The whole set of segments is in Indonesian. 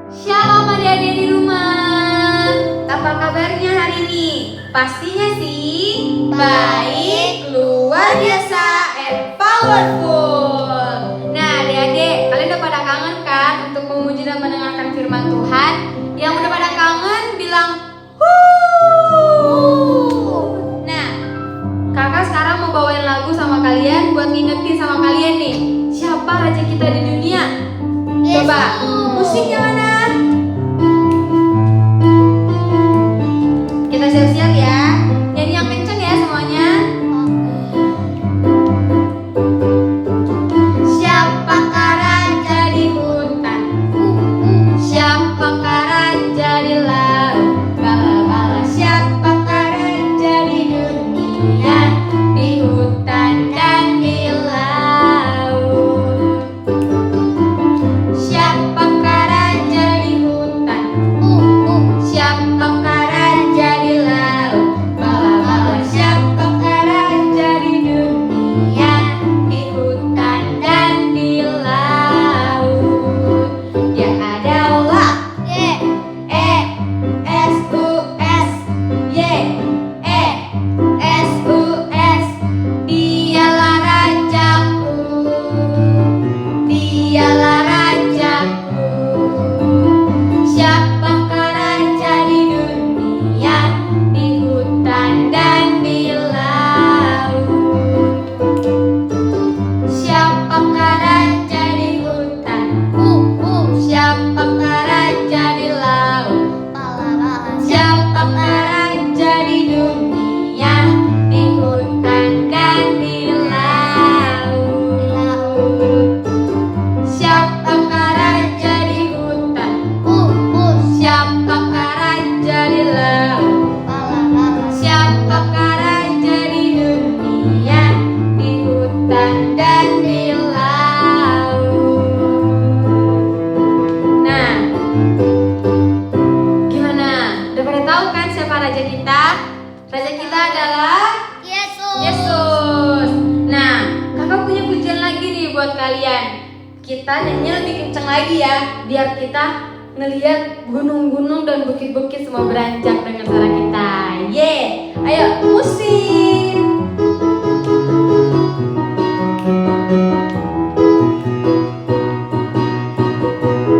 Shalom adik-adik di rumah. Apa kabarnya hari ini? Pastinya sih baik, luar biasa, and powerful. Nah adik-adik, kalian udah pada kangen kan untuk memuji dan mendengarkan firman Tuhan? Yang udah pada kangen bilang wuh. Nah, kakak sekarang mau bawain lagu sama kalian buat ngingetin sama kalian nih, siapa raja kita di dunia? Coba musiknya mana? Kita siap-siap ya. Nyanyi yang kenceng ya semuanya. Siapakah raja di hutan? Siapakah raja di laut? Bala-bala. Siapakah raja di dunia? Di hutan dan di laut. Siapakah raja di hutan? Siapakah raja di laut? Bala-bala. Siapakah raja di dunia? Di hutan dan di laut. Dia adalah Yesus. Yesus. Dialah rajaku. Dialah rajaku. Siapakah raja di dunia? Di hutan dan di laut. Siapakah raja di hutan? Siapakah raja di laut? Siapakah raja di dunia? Di hutan dan di laut. Siapakah raja di hutan? Siapakah raja di laut? Siapakah raja di dunia? Di hutan dan di laut. Nah, gimana? Udah pada tahu kan siapa raja kita? Raja kita adalah Yesus. Nah, kakak punya pujian lagi nih buat kalian. Kita nyanyi lebih kenceng lagi ya, biar kita ngelihat gunung-gunung dan bukit-bukit semua beranjak dengan suara kita. Ayo musik.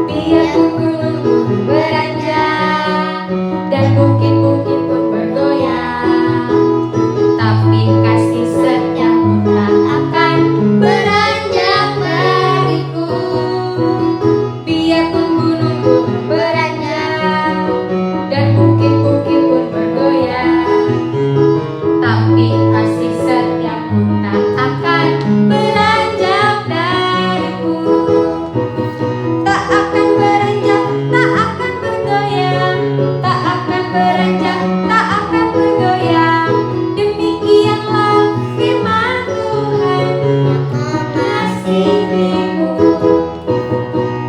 Biar gunung-gunung beranjak dan bukit-bukit pun bergoyang, tapi kasih setiamu tak akan beranjak berikut. Biarpun gunung-gunung beranjak dan bukit-bukit pun bergoyang, tapi kasih setiamu tak akan beranjak dariku. Tak akan beranjak, tak akan bergoyang, tak akan beranjak, tak akan bergoyang. Demikianlah firman Tuhan yang mengasihimu.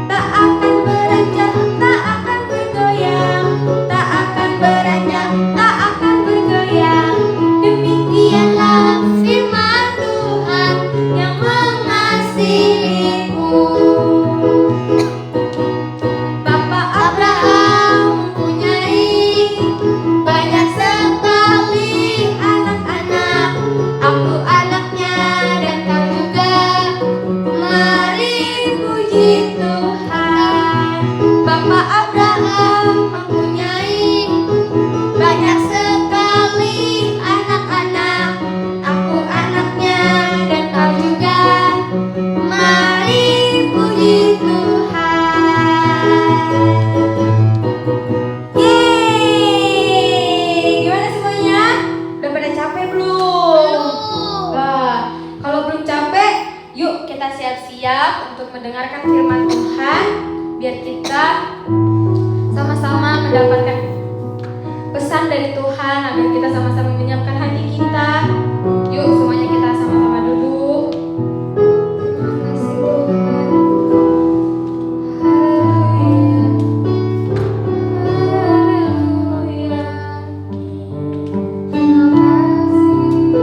Tak akan beranjak, tak akan bergoyang, tak akan beranjak, tak akan bergoyang. Demikianlah firman Tuhan yang mengasihimu. Bapak Abraham mempunyai banyak sekali anak-anak. Aku anaknya dan kau juga. Mari puji Tuhan. Bapak Abraham mempunyai banyak sekali anak-anak. Aku anaknya dan kau juga. Mari puji Tuhan. Gimana semuanya? Udah pada capek belum? Wah, kalau belum capek, yuk kita siap-siap untuk mendengarkan firman Tuhan, biar kita sama-sama mendapatkan pesan dari Tuhan, agar kita sama-sama menyiapkan hati kita. Yuk semuanya kita sama-sama duduk. Terima kasih Tuhan. Haleluya. Terima kasih Tuhan.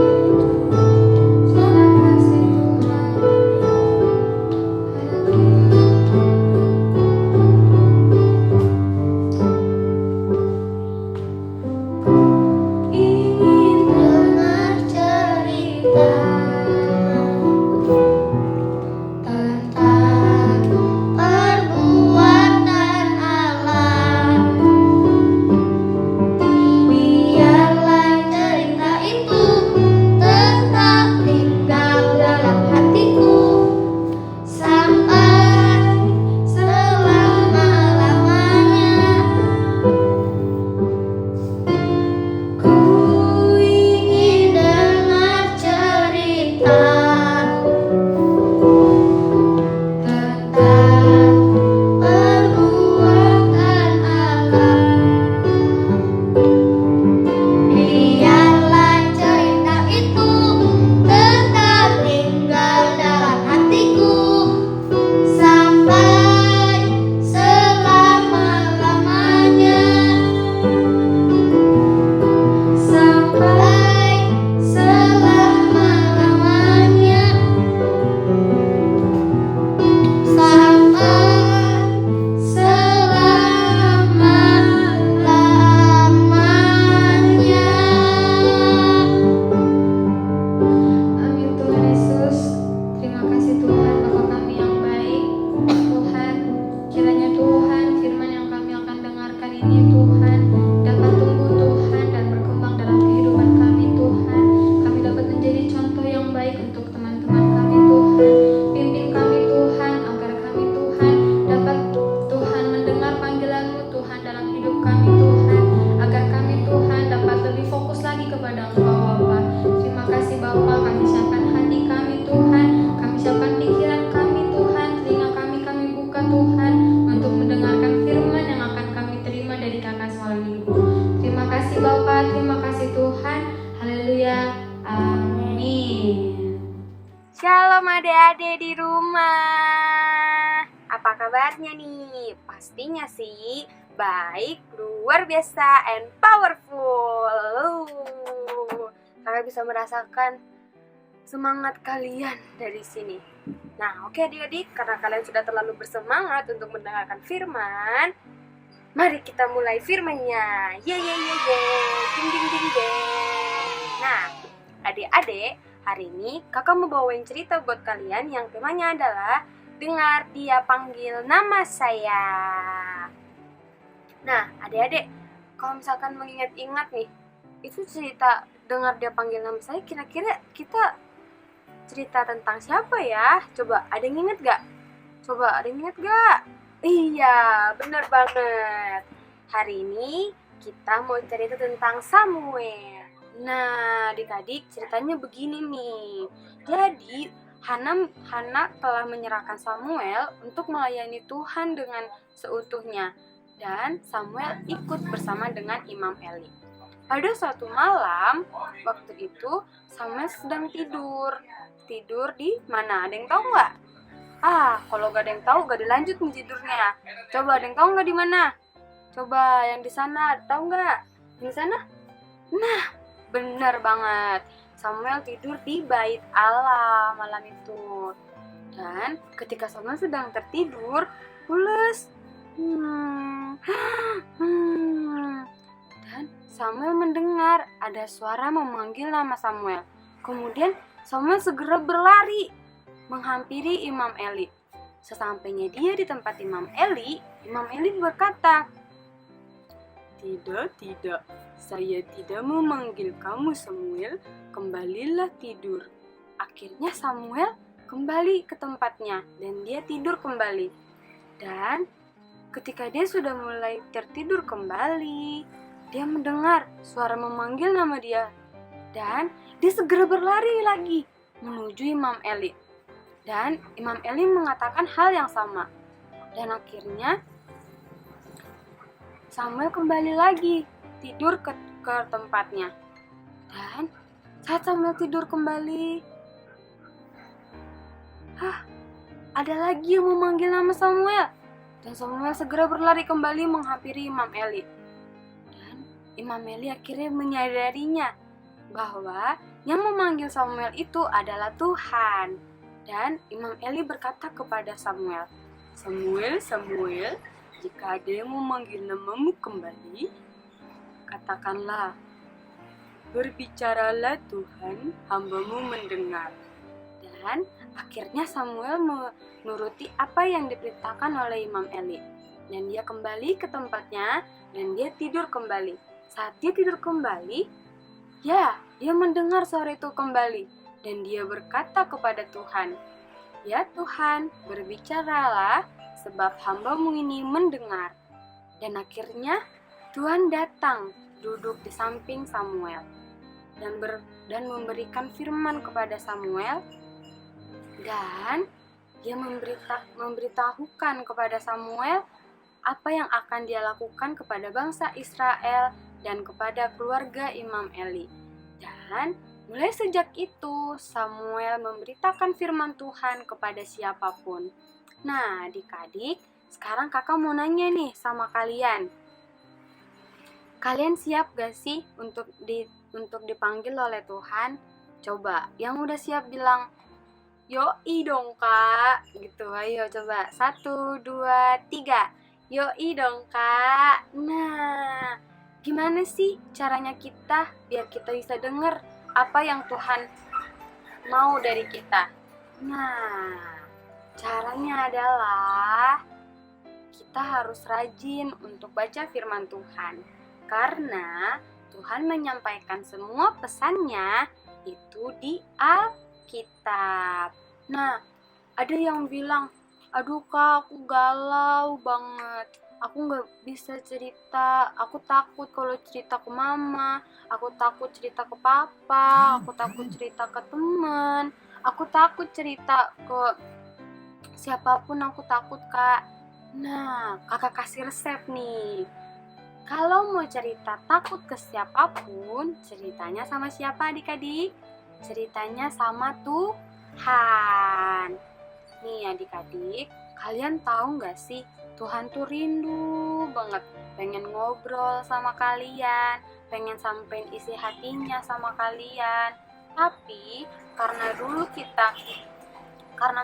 kasih Tuhan, Bapa kami yang baik. Tuhan, kiranya Tuhan firman yang kami akan dengarkan ini Tuhan dapat tumbuh Tuhan dan berkembang dalam kehidupan kami Tuhan. Kami dapat menjadi contoh yang baik untuk teman-teman kami Tuhan. Pimpin kami Tuhan agar kami Tuhan dapat Tuhan mendengar panggilan-Mu Tuhan dalam hidup kami Tuhan, agar kami Tuhan dapat lebih fokus lagi kepada Engkau Bapa. Terima kasih Bapa, kami siapkan hati kami Tuhan, kami siapkan pikiran kami Tuhan, telinga kami buka Tuhan untuk mendengarkan firman yang akan kami terima dari Kakak semalam minggu. Terima kasih Bapa, terima kasih Tuhan. Haleluya, amin. Shalom adik-adik di rumah. Apa kabarnya nih? Pastinya sih baik, luar biasa, and powerful. Kakak bisa merasakan semangat kalian dari sini. Nah, oke adik-adik, karena kalian sudah terlalu bersemangat untuk mendengarkan firman, mari kita mulai firmannya. Ye. Ding ding ding ding. Nah, adik-adik, hari ini kakak mau bawain cerita buat kalian yang temanya adalah dengar dia panggil nama saya. Nah, adik-adik, kalau misalkan mengingat-ingat nih, itu cerita dengar dia panggil nama saya, kira-kira kita cerita tentang siapa ya? Coba, ada yang inget gak? Iya, bener banget. Hari ini kita mau cerita tentang Samuel. Nah, adik-adik, ceritanya begini nih. Jadi, Hana telah menyerahkan Samuel untuk melayani Tuhan dengan seutuhnya. Dan Samuel ikut bersama dengan Imam Eli. Pada suatu malam, waktu itu Samuel sedang tidur. Tidur di mana? Ada yang tahu nggak? Kalau nggak ada yang tahu, nggak dilanjut nih tidurnya. Coba, ada yang tahu nggak di mana? Coba yang di sana, tahu nggak? Yang di sana? Nah, benar banget. Samuel tidur di bait Allah malam itu. Dan ketika Samuel sedang tertidur, pules. Dan Samuel mendengar ada suara memanggil nama Samuel. Kemudian Samuel segera berlari menghampiri Imam Eli. Sesampainya dia di tempat Imam Eli berkata, Tidak, saya tidak memanggil kamu Samuel, kembalilah tidur. Akhirnya Samuel kembali ke tempatnya dan dia tidur kembali. Dan ketika dia sudah mulai tertidur kembali, dia mendengar suara memanggil nama dia. Dan dia segera berlari lagi menuju Imam Eli. Dan Imam Eli mengatakan hal yang sama. Dan akhirnya Samuel kembali lagi tidur ke tempatnya. Dan saat Samuel tidur kembali, ada lagi yang memanggil nama Samuel. Dan Samuel segera berlari kembali menghampiri Imam Eli. Dan Imam Eli akhirnya menyadarinya bahwa yang memanggil Samuel itu adalah Tuhan. Dan Imam Eli berkata kepada Samuel, Samuel, jika ada yang memanggil namamu kembali, katakanlah, berbicaralah Tuhan, hamba-Mu mendengar. Dan akhirnya Samuel menuruti apa yang diperintahkan oleh Imam Eli. Dan dia kembali ke tempatnya dan dia tidur kembali. Saat dia tidur kembali, dia mendengar suara itu kembali. Dan dia berkata kepada Tuhan, Ya Tuhan, berbicaralah, sebab hamba-Mu ini mendengar. Dan akhirnya Tuhan datang duduk di samping Samuel dan memberikan firman kepada Samuel, dan dia memberitahukan kepada Samuel apa yang akan dia lakukan kepada bangsa Israel dan kepada keluarga Imam Eli. Dan mulai sejak itu Samuel memberitakan firman Tuhan kepada siapapun. Nah, adik-adik, sekarang kakak mau nanya nih sama kalian. Kalian siap gak sih untuk dipanggil oleh Tuhan? Coba, yang udah siap bilang, yoi dong kak, gitu. Ayo coba, 1, 2, 3, yoi dong kak. Nah, gimana sih caranya kita biar kita bisa dengar apa yang Tuhan mau dari kita? Nah, caranya adalah kita harus rajin untuk baca firman Tuhan. Karena Tuhan menyampaikan semua pesannya itu di Alkitab. Nah, ada yang bilang, aduh Kak, aku galau banget. Aku gak bisa cerita, aku takut kalau cerita ke mama, aku takut cerita ke papa, aku takut cerita ke teman, aku takut cerita ke siapapun, aku takut Kak. Nah, kakak kasih resep nih. Kalau mau cerita takut ke siapapun, ceritanya sama siapa adik-adik? Ceritanya sama Tuhan. Nih adik-adik, kalian tahu gak sih, Tuhan tuh rindu banget pengen ngobrol sama kalian, pengen sampein isi hatinya sama kalian. Tapi karena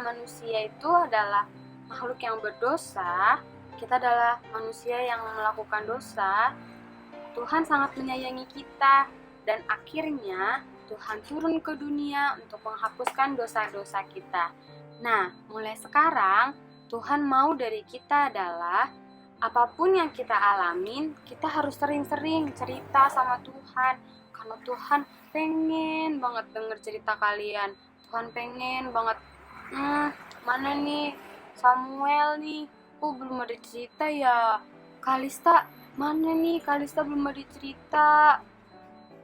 manusia itu adalah makhluk yang berdosa, kita adalah manusia yang melakukan dosa, Tuhan sangat menyayangi kita dan akhirnya Tuhan turun ke dunia untuk menghapuskan dosa-dosa kita. Nah, mulai sekarang Tuhan mau dari kita adalah apapun yang kita alamin, kita harus sering-sering cerita sama Tuhan. Karena Tuhan pengen banget denger cerita kalian. Tuhan pengen banget, mana nih Samuel nih, kok belum ada cerita ya? Kalista, mana nih Kalista belum ada cerita?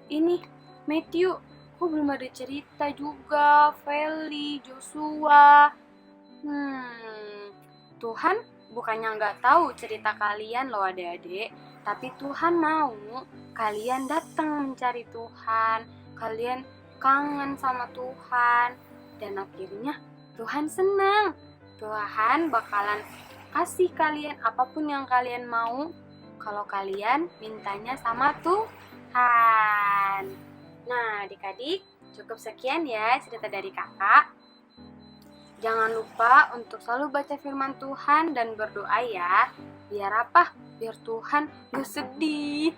Ini Matthew, kok belum ada cerita juga? Feli, Joshua. Tuhan bukannya nggak tahu cerita kalian loh adik-adik, tapi Tuhan mau kalian datang mencari Tuhan, kalian kangen sama Tuhan, dan akhirnya Tuhan senang. Tuhan bakalan kasih kalian apapun yang kalian mau kalau kalian mintanya sama Tuhan. Nah adik-adik, cukup sekian ya cerita dari kakak. Jangan lupa untuk selalu baca firman Tuhan dan berdoa ya. Biar apa? Biar Tuhan gak sedih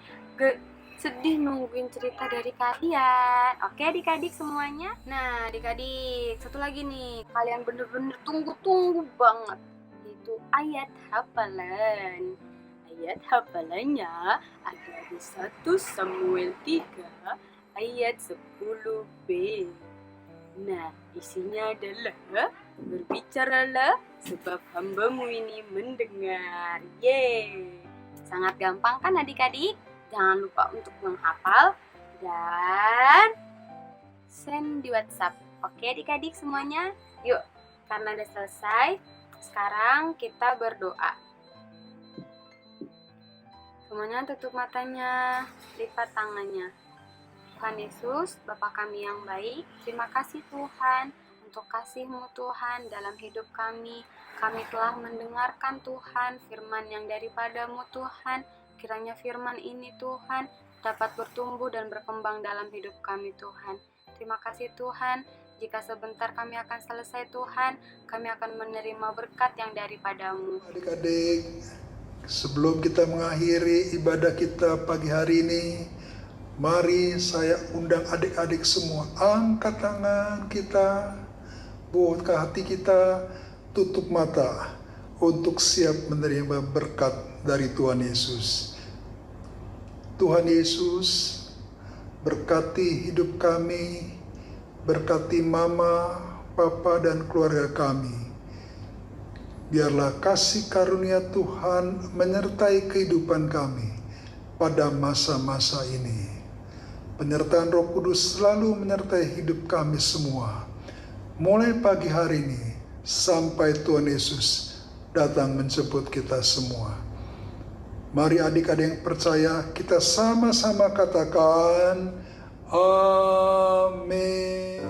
nungguin cerita dari kalian. Oke adik-adik semuanya? Nah adik-adik, satu lagi nih, kalian bener-bener tunggu-tunggu banget, itu ayat hafalan. Ayat hafalannya ada di 1 Samuel 3 ayat 10b. Nah, isinya adalah, berbicaralah sebab hambamu ini mendengar. Yeay! Sangat gampang kan adik-adik? Jangan lupa untuk menghafal dan send di WhatsApp. Oke adik-adik semuanya? Yuk, karena udah selesai, sekarang kita berdoa. Semuanya tutup matanya, lipat tangannya. Tuhan Yesus, Bapa kami yang baik, terima kasih Tuhan untuk kasih-Mu Tuhan dalam hidup kami. Kami telah mendengarkan Tuhan firman yang daripada-Mu Tuhan. Kiranya firman ini Tuhan dapat bertumbuh dan berkembang dalam hidup kami Tuhan. Terima kasih Tuhan, jika sebentar kami akan selesai Tuhan, kami akan menerima berkat yang daripada-Mu. Adik-adik, sebelum kita mengakhiri ibadah kita pagi hari ini, mari saya undang adik-adik semua, angkat tangan kita, buka hati kita, tutup mata untuk siap menerima berkat dari Tuhan Yesus. Tuhan Yesus, berkati hidup kami, berkati mama, papa, dan keluarga kami. Biarlah kasih karunia Tuhan menyertai kehidupan kami pada masa-masa ini. Penyertaan Roh Kudus selalu menyertai hidup kami semua, mulai pagi hari ini sampai Tuhan Yesus datang menjemput kita semua. Mari adik-adik yang percaya, kita sama-sama katakan amin.